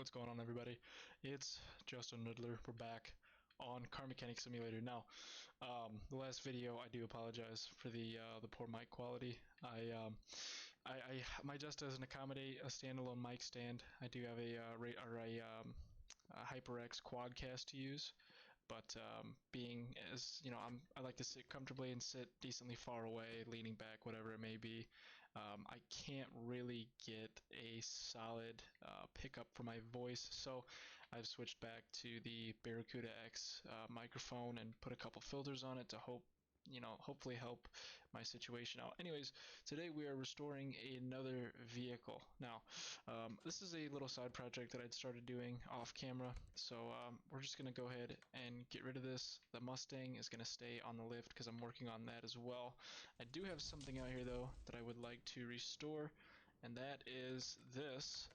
What's going on, everybody? It's Justin Riddler. We're back on Car Mechanic Simulator. Now, the last video, I do apologize for the poor mic quality. My desk doesn't accommodate a standalone mic stand. I do have a HyperX Quadcast to use, but being as you know, I like to sit comfortably and sit decently far away, leaning back, whatever it may be. I can't really get a solid pickup for my voice, so I've switched back to the Barracuda X microphone and put a couple filters on it to hopefully help my situation out. Anyways, today we are restoring another vehicle. Now, this is a little side project that I'd started doing off camera, so we're just going to go ahead and get rid of this. The Mustang is going to stay on the lift because I'm working on that as well. I do have something out here though that I would like to restore, and that is this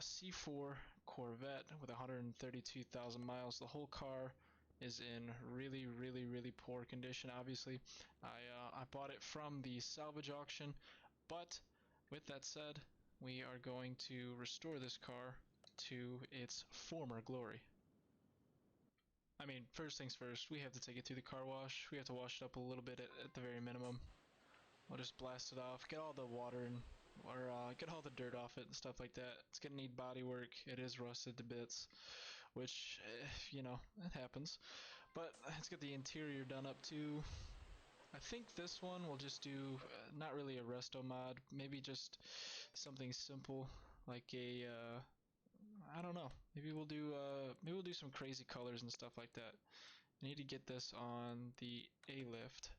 C4 Corvette with 132,000 miles. The whole car is in really poor condition. Obviously, I bought it from the salvage auction, but with that said, we are going to restore this car to its former glory. I mean, first things first, we have to take it through the car wash. We have to wash it up a little bit at the very minimum. We'll just blast it off, get all the water and get all the dirt off it and stuff like that. It's gonna need body work. It is rusted to bits, which it happens. But let's get the interior done up too. I think this one we'll just do not really a resto mod, maybe just something simple like a I don't know. Maybe we'll do some crazy colors and stuff like that. I need to get this on the A lift.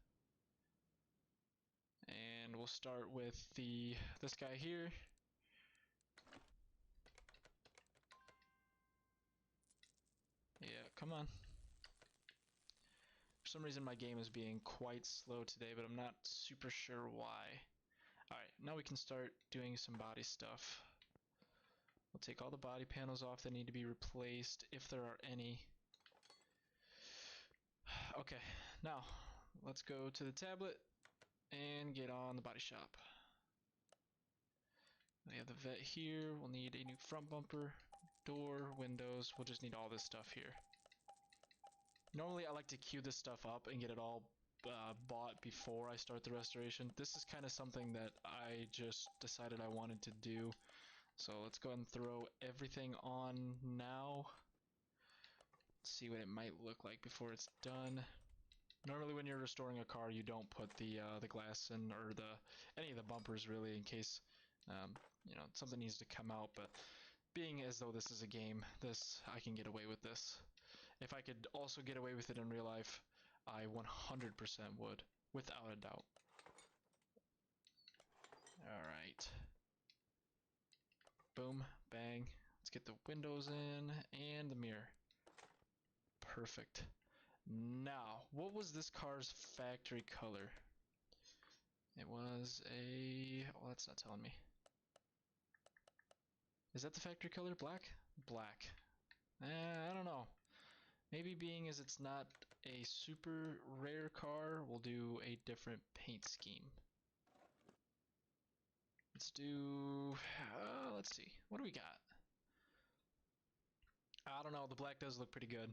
And we'll start with this guy here. Yeah, come on. For some reason my game is being quite slow today, but I'm not super sure why. Alright, now we can start doing some body stuff. We'll take all the body panels off that need to be replaced, if there are any. Okay, now let's go to the tablet and get on the body shop. We have the vet here. We'll need a new front bumper, door, windows. We'll just need all this stuff here. Normally I like to queue this stuff up and get it all bought before I start the restoration. This is kind of something that I just decided I wanted to do. So let's go ahead and throw everything on now. Let's see what it might look like before it's done. Normally when you're restoring a car, you don't put the glass in, or any of the bumpers really, in case something needs to come out. But being as though this is a game, I can get away with this. If I could also get away with it in real life, I 100% would, without a doubt. Alright. Boom, bang. Let's get the windows in and the mirror. Perfect. Now, what was this car's factory color? It was well, that's not telling me. Is that the factory color? Black? Black. I don't know. Maybe being as it's not a super rare car, we'll do a different paint scheme. Let's do, let's see, what do we got? I don't know, the black does look pretty good.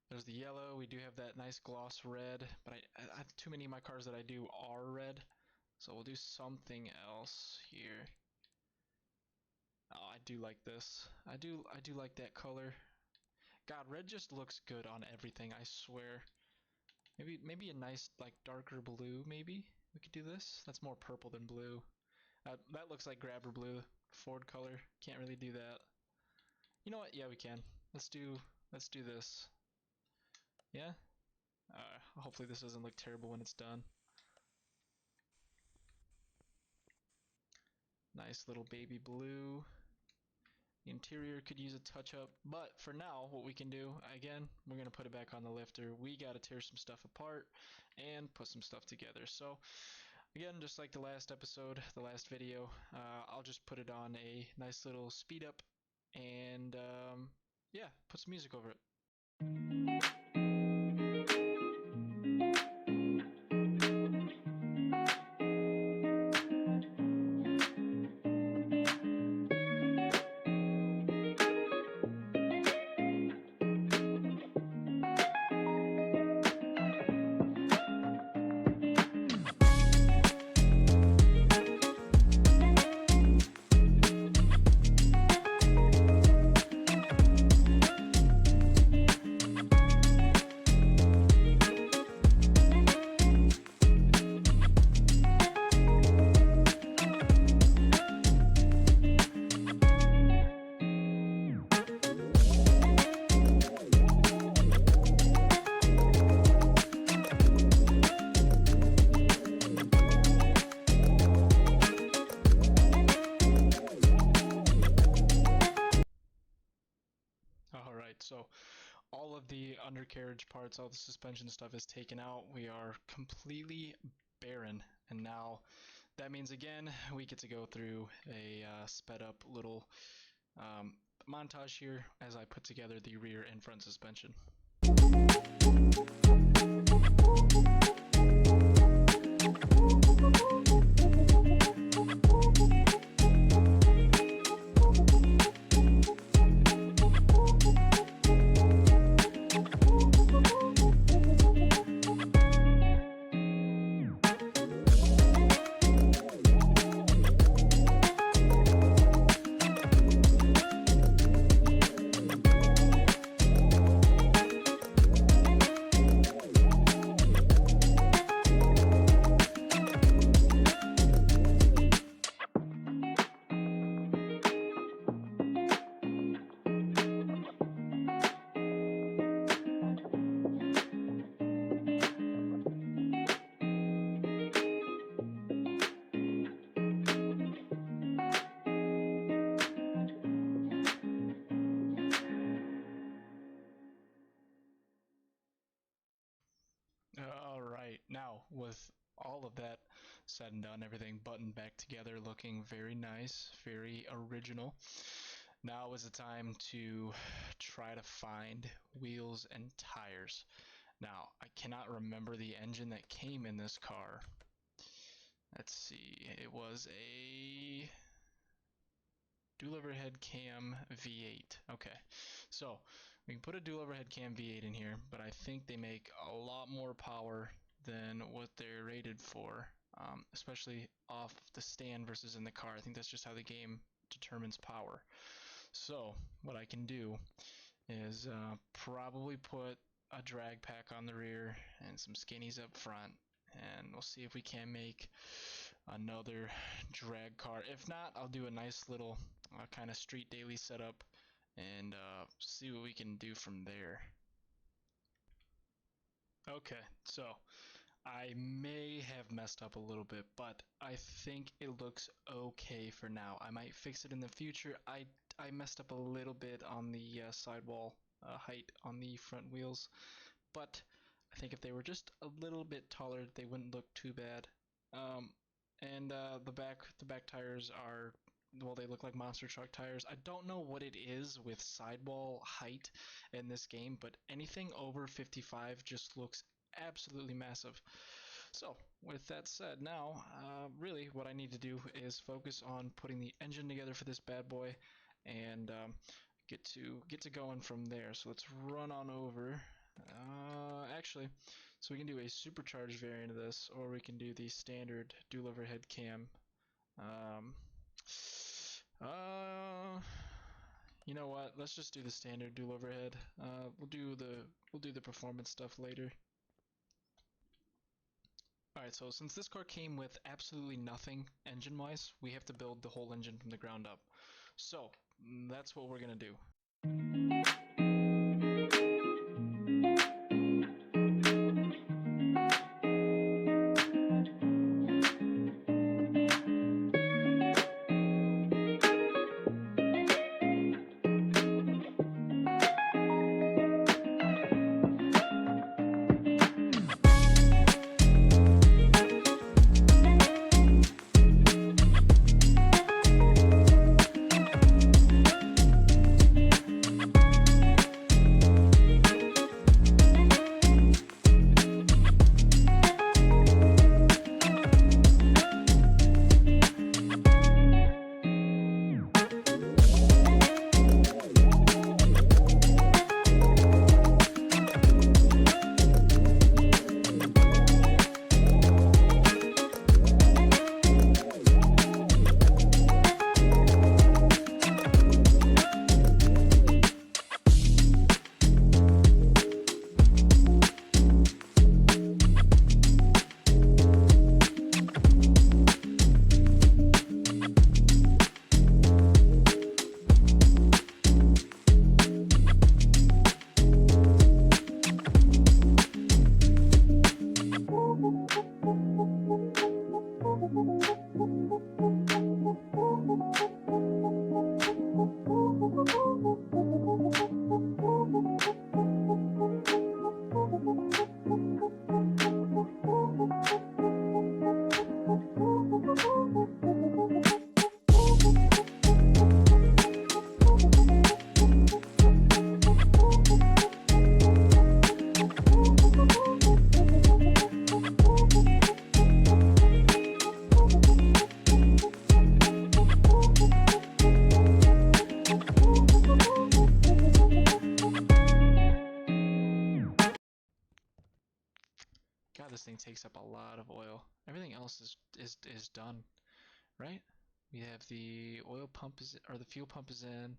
There's the yellow, we do have that nice gloss red, but I too many of my cars that I do are red, so we'll do something else here. Oh, I do like this. I do like that color. God, red just looks good on everything, I swear. Maybe a nice, like, darker blue, maybe? We could do this? That's more purple than blue. That looks like grabber blue, Ford color. Can't really do that. You know what? Yeah, we can. Let's do this. Yeah? Hopefully this doesn't look terrible when it's done. Nice little baby blue. The interior could use a touch-up, but for now, what we can do, again, we're going to put it back on the lifter. We got to tear some stuff apart and put some stuff together. So, again, just like the last episode, the last video, I'll just put it on a nice little speed up and, yeah, put some music over it. right, so all of the undercarriage parts, all the suspension stuff is taken out. We are completely barren, and now that means again we get to go through a sped up little montage here as I put together the rear and front suspension. All right, now with all of that said and done, everything buttoned back together, looking very nice, very original. Now is the time to try to find wheels and tires. Now, I cannot remember the engine that came in this car. Let's see, it was a dual overhead cam V8. Okay, so we can put a dual overhead cam V8 in here, but I think they make a lot more power than what they're rated for, especially off the stand versus in the car. I think that's just how the game determines power. So what I can do is probably put a drag pack on the rear and some skinnies up front, and we'll see if we can make another drag car. If not, I'll do a nice little kind of street daily setup and see what we can do from there. Okay, so I may have messed up a little bit, but I think it looks okay for now. I might fix it in the future. I messed up a little bit on the sidewall height on the front wheels, but I think if they were just a little bit taller, they wouldn't look too bad. And the back tires are, well, they look like monster truck tires. I don't know what it is with sidewall height in this game, but anything over 55 just looks absolutely massive. So with that said, now really what I need to do is focus on putting the engine together for this bad boy and get to going from there. So let's run on over. Actually, so we can do a supercharged variant of this, or we can do the standard dual overhead cam. You know what? Let's just do the standard dual overhead. We'll do the performance stuff later. Alright, so since this car came with absolutely nothing engine-wise, we have to build the whole engine from the ground up. So that's what we're gonna do. thing takes up a lot of oil. Everything else is done, right? We have the oil pump or the fuel pump is in.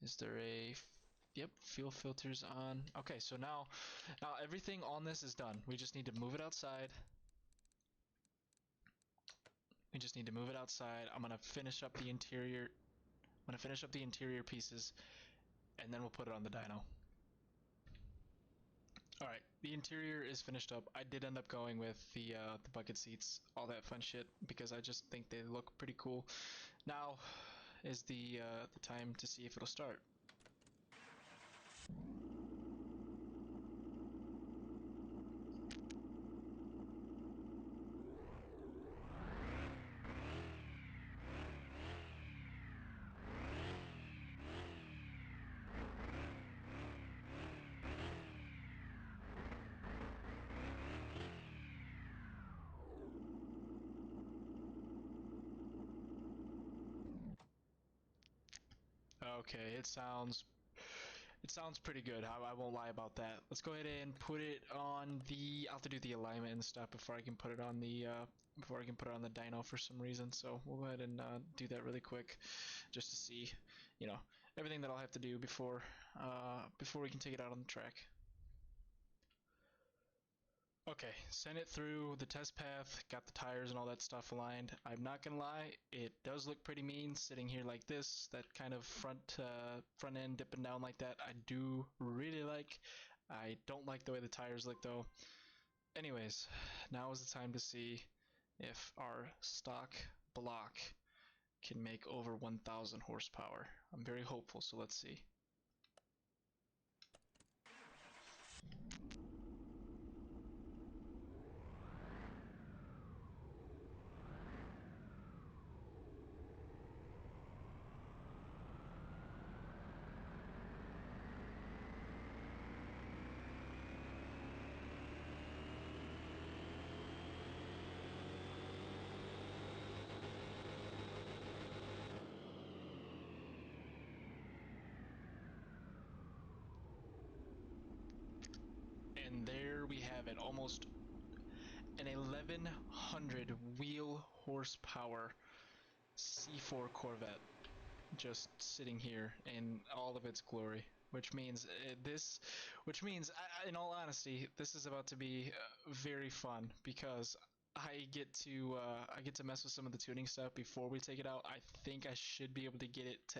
Is there a yep, fuel filters on. Okay, so now everything on this is done. We just need to move it outside. We just need to move it outside. I'm gonna finish up the interior. I'm gonna finish up the interior pieces, and then we'll put it on the dyno. All right, the interior is finished up. I did end up going with the bucket seats, all that fun shit, because I just think they look pretty cool. Now is the time to see if it'll start. Okay, it sounds pretty good. I won't lie about that. Let's go ahead and put it on the. I'll have to do the alignment and stuff before I can put it on the dyno for some reason. So we'll go ahead and do that really quick, just to see, you know, everything that I'll have to do before we can take it out on the track. Okay, sent it through the test path, got the tires and all that stuff aligned. I'm not gonna lie, it does look pretty mean sitting here like this, that kind of front end dipping down like that. I do really like. I don't like the way the tires look though. Anyways, now is the time to see if our stock block can make over 1,000 horsepower. I'm very hopeful, so let's see. And there we have it, almost an 1,100 wheel horsepower C4 Corvette just sitting here in all of its glory, which means in all honesty, this is about to be very fun, because I get to mess with some of the tuning stuff before we take it out. I think I should be able to get it to,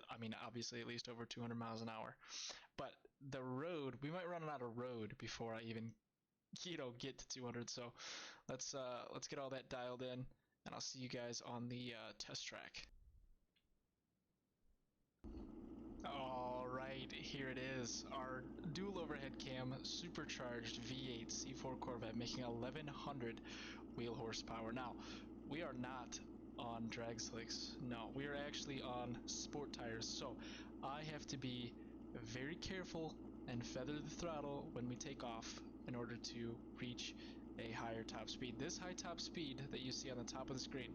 I mean, obviously at least over 200 miles an hour, but the road, we might run out of road before I even, get to 200. So let's get all that dialed in, and I'll see you guys on the test track. All right, here it is. Our dual overhead cam supercharged V8 C4 Corvette making 1,100 wheel horsepower. Now, we are not on drag slicks. No, we are actually on sport tires. So I have to be very careful and feather the throttle when we take off in order to reach a higher top speed. This high top speed that you see on the top of the screen,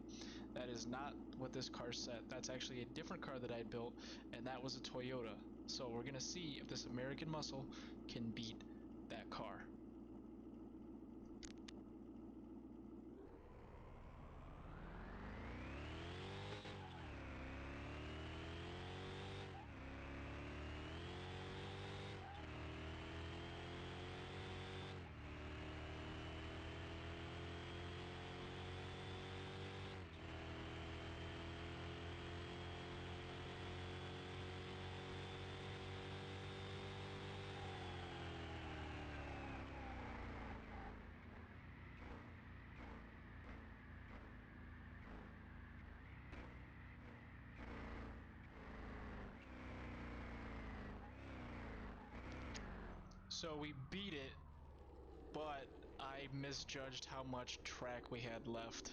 that is not what this car set. That's actually a different car that I built, and that was a Toyota. So we're gonna see if this American muscle can beat that car. So we beat it, but I misjudged how much track we had left.